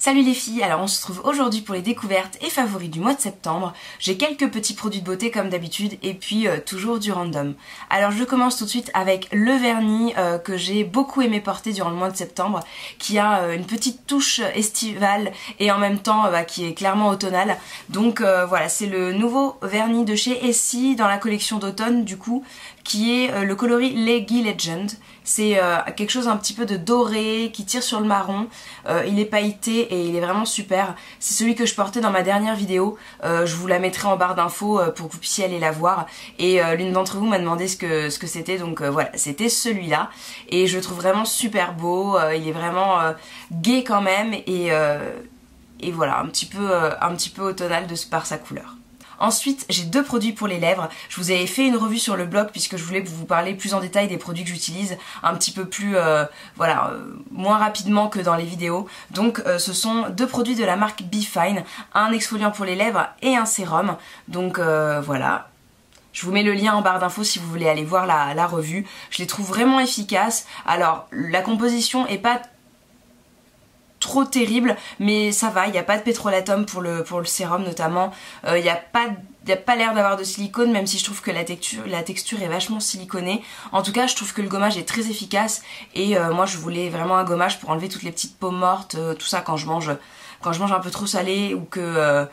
Salut les filles, alors on se retrouve aujourd'hui pour les découvertes et favoris du mois de septembre. J'ai quelques petits produits de beauté comme d'habitude et puis toujours du random. Alors je commence tout de suite avec le vernis que j'ai beaucoup aimé porter durant le mois de septembre, qui a une petite touche estivale et en même temps qui est clairement automnale. Donc voilà, c'est le nouveau vernis de chez Essie dans la collection d'automne du coup, qui est le coloris Leggy Legend. C'est quelque chose un petit peu de doré qui tire sur le marron, il est pailleté et il est vraiment super. C'est celui que je portais dans ma dernière vidéo, je vous la mettrai en barre d'infos pour que vous puissiez aller la voir. Et l'une d'entre vous m'a demandé ce que c'était, donc voilà, c'était celui-là. Et je le trouve vraiment super beau, il est vraiment gai quand même et voilà, un petit peu automnal par sa couleur. Ensuite, j'ai deux produits pour les lèvres. Je vous avais fait une revue sur le blog puisque je voulais vous parler plus en détail des produits que j'utilise, un petit peu plus, moins rapidement que dans les vidéos. Donc ce sont deux produits de la marque Be Fine, un exfoliant pour les lèvres et un sérum. Donc voilà. Je vous mets le lien en barre d'infos si vous voulez aller voir la revue. Je les trouve vraiment efficaces. Alors, la composition est pas trop terrible, mais ça va, il n'y a pas de pétrolatum pour le sérum notamment, il n'y a pas l'air d'avoir de silicone, même si je trouve que la texture est vachement siliconée. En tout cas, je trouve que le gommage est très efficace et moi je voulais vraiment un gommage pour enlever toutes les petites peaux mortes, tout ça quand je mange un peu trop salé ou que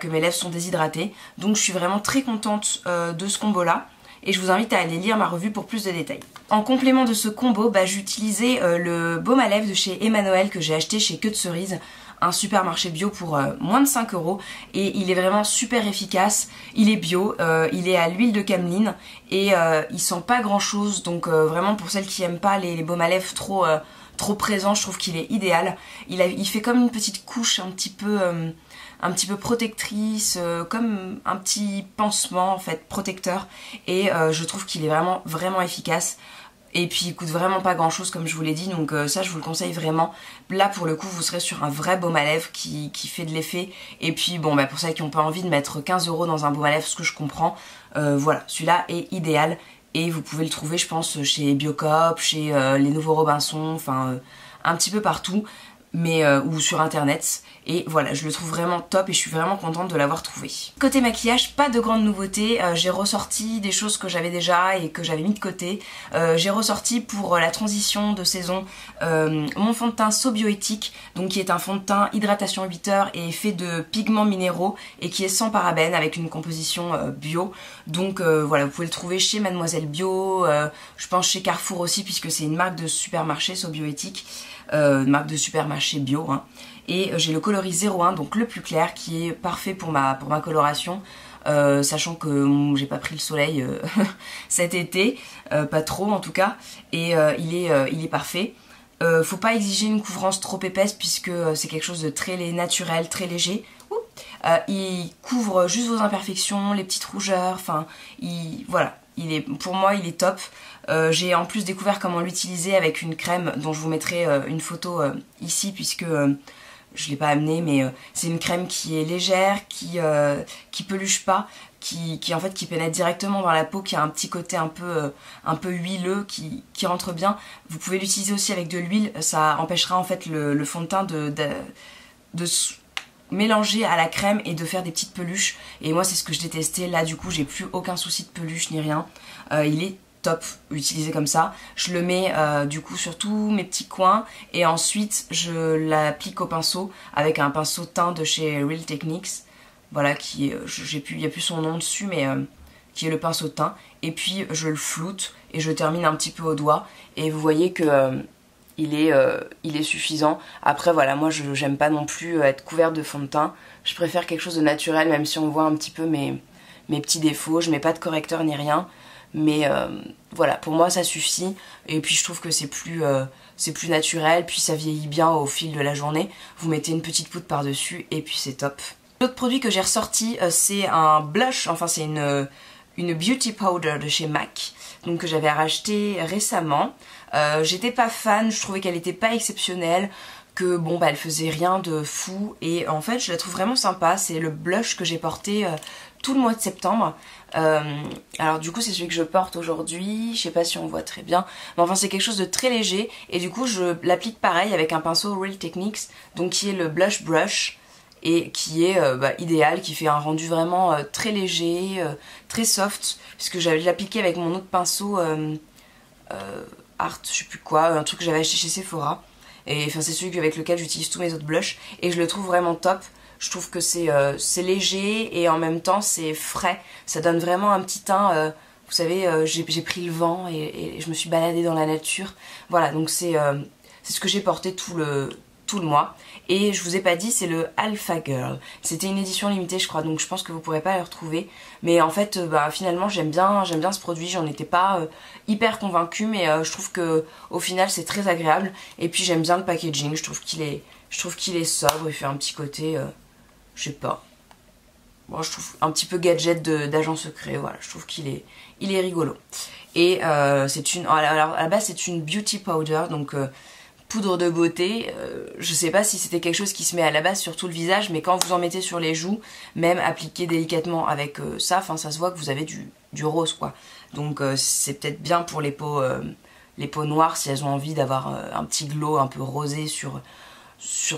mes lèvres sont déshydratées. Donc je suis vraiment très contente de ce combo là. Et je vous invite à aller lire ma revue pour plus de détails. En complément de ce combo, j'ai utilisé le baume à lèvres de chez Emmanuel que j'ai acheté chez Queue de Cerise, un supermarché bio pour moins de 5 € et il est vraiment super efficace. Il est bio, il est à l'huile de cameline et il sent pas grand chose, donc vraiment pour celles qui aiment pas les baumes à lèvres trop présents, je trouve qu'il est idéal. Il fait comme une petite couche un petit peu protectrice, comme un petit pansement en fait, protecteur, et je trouve qu'il est vraiment efficace. Et puis il coûte vraiment pas grand chose comme je vous l'ai dit, donc ça je vous le conseille vraiment. Là pour le coup vous serez sur un vrai baume à lèvres qui fait de l'effet. Et puis bon pour celles qui n'ont pas envie de mettre 15 € dans un baume à lèvres, ce que je comprends, voilà, celui-là est idéal. Et vous pouvez le trouver je pense chez Biocop, chez les Nouveaux Robinson, enfin un petit peu partout. Ou sur internet, et voilà, je le trouve vraiment top et je suis vraiment contente de l'avoir trouvé. Côté maquillage, pas de grandes nouveautés, j'ai ressorti des choses que j'avais déjà et que j'avais mis de côté. J'ai ressorti pour la transition de saison mon fond de teint So Bioéthique, donc qui est un fond de teint hydratation 8 heures et fait de pigments minéraux et qui est sans parabènes avec une composition bio. Donc voilà, vous pouvez le trouver chez Mademoiselle Bio, je pense chez Carrefour aussi puisque c'est une marque de supermarché So Bioéthique. Marque de supermarché bio, hein. Et j'ai le coloris 01, donc le plus clair, qui est parfait pour ma coloration, sachant que j'ai pas pris le soleil cet été, pas trop en tout cas, et il est parfait. Faut pas exiger une couvrance trop épaisse puisque c'est quelque chose de très naturel, très léger. Il couvre juste vos imperfections, les petites rougeurs, enfin voilà, pour moi il est top. J'ai en plus découvert comment l'utiliser avec une crème dont je vous mettrai une photo ici puisque je l'ai pas amenée, mais c'est une crème qui est légère, qui peluche pas, qui pénètre directement dans la peau, qui a un petit côté un peu huileux qui rentre bien. Vous pouvez l'utiliser aussi avec de l'huile, ça empêchera en fait le fond de teint de mélanger à la crème et de faire des petites peluches. Et moi c'est ce que je détestais. Là du coup j'ai plus aucun souci de peluche ni rien. Il est top utilisé comme ça. Je le mets du coup sur tous mes petits coins et ensuite je l'applique au pinceau avec un pinceau teint de chez Real Techniques. Voilà, il n'y a plus son nom dessus, mais qui est le pinceau de teint. Et puis je le floute et je termine un petit peu au doigt. Et vous voyez que il est suffisant. Après voilà, moi j'aime pas non plus être couverte de fond de teint. Je préfère quelque chose de naturel, même si on voit un petit peu mes petits défauts. Je mets pas de correcteur ni rien. Mais voilà, pour moi ça suffit. Et puis je trouve que c'est plus naturel. Puis ça vieillit bien au fil de la journée. Vous mettez une petite poudre par dessus et puis c'est top. L'autre produit que j'ai ressorti c'est un blush. Enfin c'est une beauty powder de chez MAC, donc que j'avais racheté récemment. J'étais pas fan, je trouvais qu'elle était pas exceptionnelle, que elle faisait rien de fou, et en fait je la trouve vraiment sympa. C'est le blush que j'ai porté tout le mois de septembre. Alors du coup c'est celui que je porte aujourd'hui, je sais pas si on voit très bien, mais enfin c'est quelque chose de très léger et du coup je l'applique pareil avec un pinceau Real Techniques, donc qui est le Blush Brush et qui est idéal, qui fait un rendu vraiment très léger, très soft, puisque j'avais appliqué avec mon autre pinceau Art, je sais plus quoi, un truc que j'avais acheté chez Sephora, et enfin c'est celui avec lequel j'utilise tous mes autres blushs et je le trouve vraiment top. Je trouve que c'est léger et en même temps c'est frais. Ça donne vraiment un petit teint, vous savez, j'ai pris le vent et je me suis baladée dans la nature. Voilà, donc c'est ce que j'ai porté tout le mois. Et je vous ai pas dit, c'est le Alpha Girl. C'était une édition limitée je crois, donc je pense que vous pourrez pas le retrouver. Mais en fait, finalement j'aime bien ce produit. J'en étais pas hyper convaincue, mais je trouve que au final c'est très agréable. Et puis j'aime bien le packaging, je trouve qu'il est sobre, il fait un petit côté... je sais pas. Bon, je trouve un petit peu gadget d'agent secret, voilà, je trouve qu'il est rigolo. Et c'est une... Alors à la base c'est une beauty powder, donc poudre de beauté. Je sais pas si c'était quelque chose qui se met à la base sur tout le visage, mais quand vous en mettez sur les joues, même appliqué délicatement avec ça, enfin ça se voit que vous avez du rose quoi. Donc c'est peut-être bien pour les peaux noires si elles ont envie d'avoir un petit glow un peu rosé sur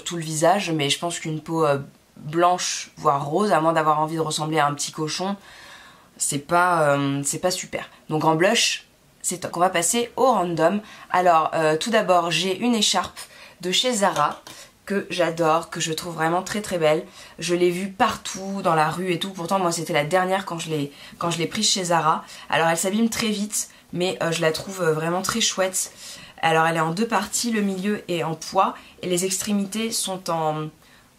tout le visage, mais je pense qu'une peau... blanche voire rose, à moins d'avoir envie de ressembler à un petit cochon, c'est pas super. Donc en blush c'est qu'on va passer au random. Alors tout d'abord j'ai une écharpe de chez Zara que j'adore, que je trouve vraiment très très belle. Je l'ai vue partout dans la rue et tout, pourtant moi c'était la dernière quand je l'ai prise chez Zara. Alors elle s'abîme très vite mais je la trouve vraiment très chouette. Alors elle est en deux parties, le milieu est en pois et les extrémités sont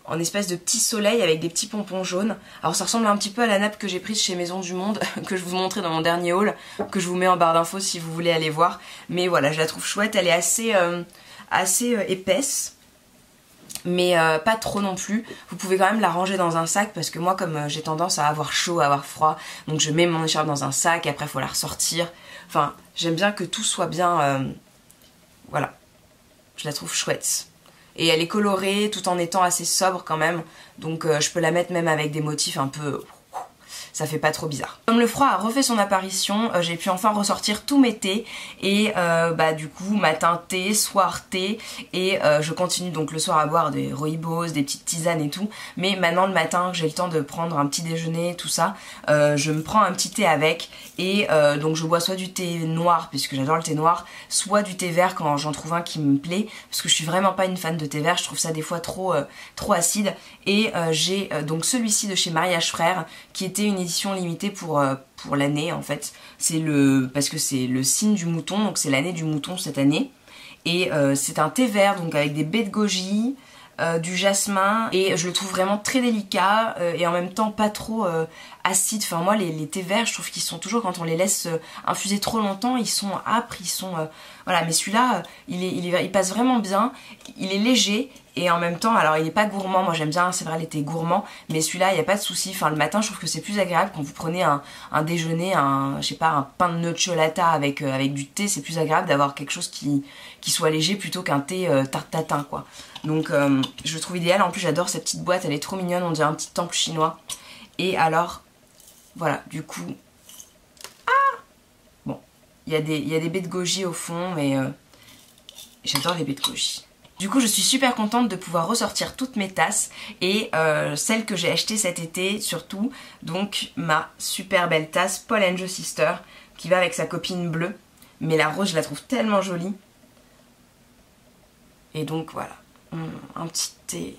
en espèce de petit soleil avec des petits pompons jaunes. Alors ça ressemble un petit peu à la nappe que j'ai prise chez Maison du Monde, que je vous montrais dans mon dernier haul, que je vous mets en barre d'infos si vous voulez aller voir. Mais voilà, je la trouve chouette, elle est assez épaisse, mais pas trop non plus. Vous pouvez quand même la ranger dans un sac, parce que moi comme j'ai tendance à avoir chaud, à avoir froid, donc je mets mon écharpe dans un sac, et après il faut la ressortir. Enfin, j'aime bien que tout soit bien... voilà, je la trouve chouette. Et elle est colorée tout en étant assez sobre quand même, donc je peux la mettre même avec des motifs un peu... ça fait pas trop bizarre. Comme le froid a refait son apparition, j'ai pu enfin ressortir tous mes thés et du coup matin thé, soir thé et je continue donc le soir à boire des rooibos, des petites tisanes et tout, mais maintenant le matin j'ai le temps de prendre un petit déjeuner, tout ça, je me prends un petit thé avec et donc je bois soit du thé noir puisque j'adore le thé noir, soit du thé vert quand j'en trouve un qui me plaît, parce que je suis vraiment pas une fan de thé vert, je trouve ça des fois trop acide, et j'ai donc celui-ci de chez Mariage Frères qui était une édition limitée pour l'année en fait, parce que c'est le signe du mouton, donc c'est l'année du mouton cette année, et c'est un thé vert donc avec des baies de goji, du jasmin, et je le trouve vraiment très délicat et en même temps pas trop acide. Enfin moi les thés verts je trouve qu'ils sont toujours, quand on les laisse infuser trop longtemps, ils sont âpres, ils sont voilà, mais celui-là il passe vraiment bien, il est léger et en même temps, alors il est pas gourmand, moi j'aime bien, c'est vrai, les thés gourmands, mais celui-là il n'y a pas de souci. Enfin le matin je trouve que c'est plus agréable quand vous prenez un déjeuner, je sais pas, un pain de nocciolata avec du thé, c'est plus agréable d'avoir quelque chose qui soit léger plutôt qu'un thé tarte tatin quoi. Donc je le trouve idéal, en plus j'adore cette petite boîte, elle est trop mignonne, on dirait un petit temple chinois. Et alors, voilà, du coup... Ah bon, il y a des baies de goji au fond, mais j'adore les baies de goji. Du coup je suis super contente de pouvoir ressortir toutes mes tasses et celles que j'ai achetées cet été surtout, donc ma super belle tasse Paul & Joe Sister qui va avec sa copine bleue, mais la rose je la trouve tellement jolie. Et donc voilà, un petit thé.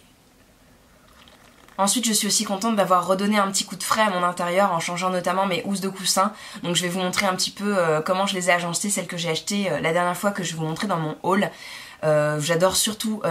Ensuite je suis aussi contente d'avoir redonné un petit coup de frais à mon intérieur en changeant notamment mes housses de coussin. Donc je vais vous montrer un petit peu comment je les ai agencées, celles que j'ai achetées la dernière fois, que je vais vous montrer dans mon haul. J'adore surtout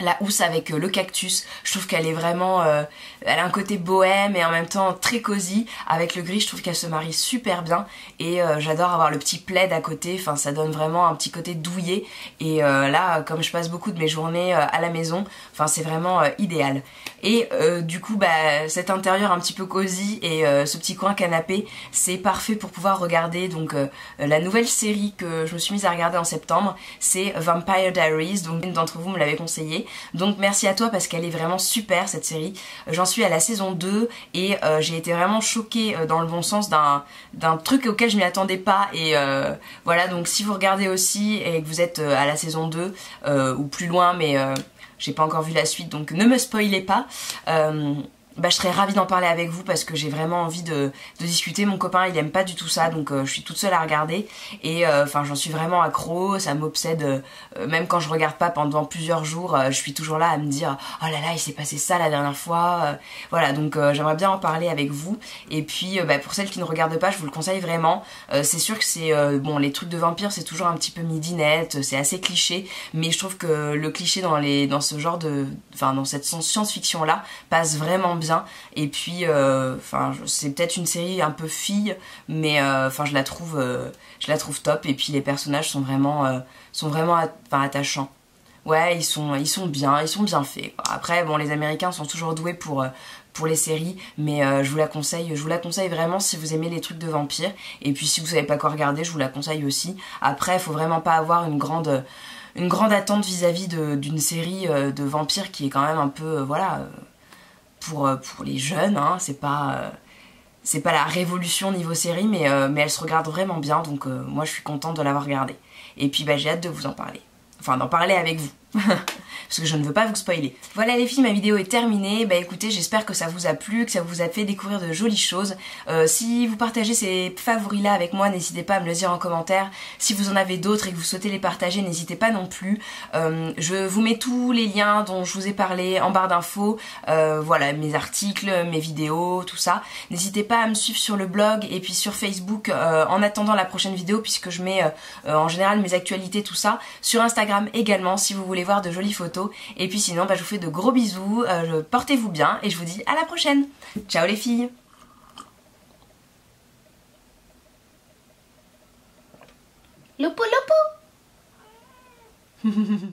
la housse avec le cactus, je trouve qu'elle est vraiment, elle a un côté bohème et en même temps très cosy. Avec le gris je trouve qu'elle se marie super bien et j'adore avoir le petit plaid à côté, enfin ça donne vraiment un petit côté douillet et là comme je passe beaucoup de mes journées à la maison, enfin c'est vraiment idéal. Et du coup cet intérieur un petit peu cosy et ce petit coin canapé, c'est parfait pour pouvoir regarder donc la nouvelle série que je me suis mise à regarder en septembre, c'est Vampire Diaries, donc une d'entre vous me l'avait conseillé. parler. Donc merci à toi parce qu'elle est vraiment super cette série. J'en suis à la saison 2 et j'ai été vraiment choquée dans le bon sens d'un truc auquel je m'y attendais pas. Et voilà, donc si vous regardez aussi et que vous êtes à la saison 2 ou plus loin, mais j'ai pas encore vu la suite, donc ne me spoilez pas. Bah, je serais ravie d'en parler avec vous parce que j'ai vraiment envie de discuter. Mon copain il aime pas du tout ça, donc je suis toute seule à regarder et enfin j'en suis vraiment accro, ça m'obsède, même quand je regarde pas pendant plusieurs jours, je suis toujours là à me dire oh là là il s'est passé ça la dernière fois, voilà, donc j'aimerais bien en parler avec vous. Et puis bah, pour celles qui ne regardent pas, je vous le conseille vraiment. C'est sûr que c'est bon, les trucs de vampires c'est toujours un petit peu midinette, c'est assez cliché, mais je trouve que le cliché dans ce genre de, enfin dans cette science-fiction là passe vraiment bien. Et puis enfin c'est peut-être une série un peu fille, mais enfin je la trouve top. Et puis les personnages sont vraiment attachants. Ouais, ils sont bien faits, quoi. Après bon, les Américains sont toujours doués pour les séries, mais je vous la conseille vraiment si vous aimez les trucs de vampires. Et puis si vous savez pas quoi regarder, je vous la conseille aussi. Après faut vraiment pas avoir une grande attente vis-à-vis d'une série de vampires qui est quand même un peu voilà, pour les jeunes, hein. C'est pas la révolution niveau série, mais elle se regarde vraiment bien, donc moi je suis contente de l'avoir regardée. Et puis bah, j'ai hâte de vous en parler, enfin d'en parler avec vous. Parce que je ne veux pas vous spoiler. Voilà les filles, ma vidéo est terminée. Bah écoutez, j'espère que ça vous a plu, que ça vous a fait découvrir de jolies choses. Si vous partagez ces favoris là avec moi, n'hésitez pas à me le dire en commentaire. Si vous en avez d'autres et que vous souhaitez les partager, n'hésitez pas non plus. Je vous mets tous les liens dont je vous ai parlé en barre d'infos. Voilà, mes articles, mes vidéos, tout ça. N'hésitez pas à me suivre sur le blog et puis sur Facebook en attendant la prochaine vidéo, puisque je mets en général mes actualités, tout ça. Sur Instagram également, si vous voulez voir de jolies photos. Et puis sinon, bah, je vous fais de gros bisous, portez-vous bien et je vous dis à la prochaine. Ciao les filles. Lopo lopo.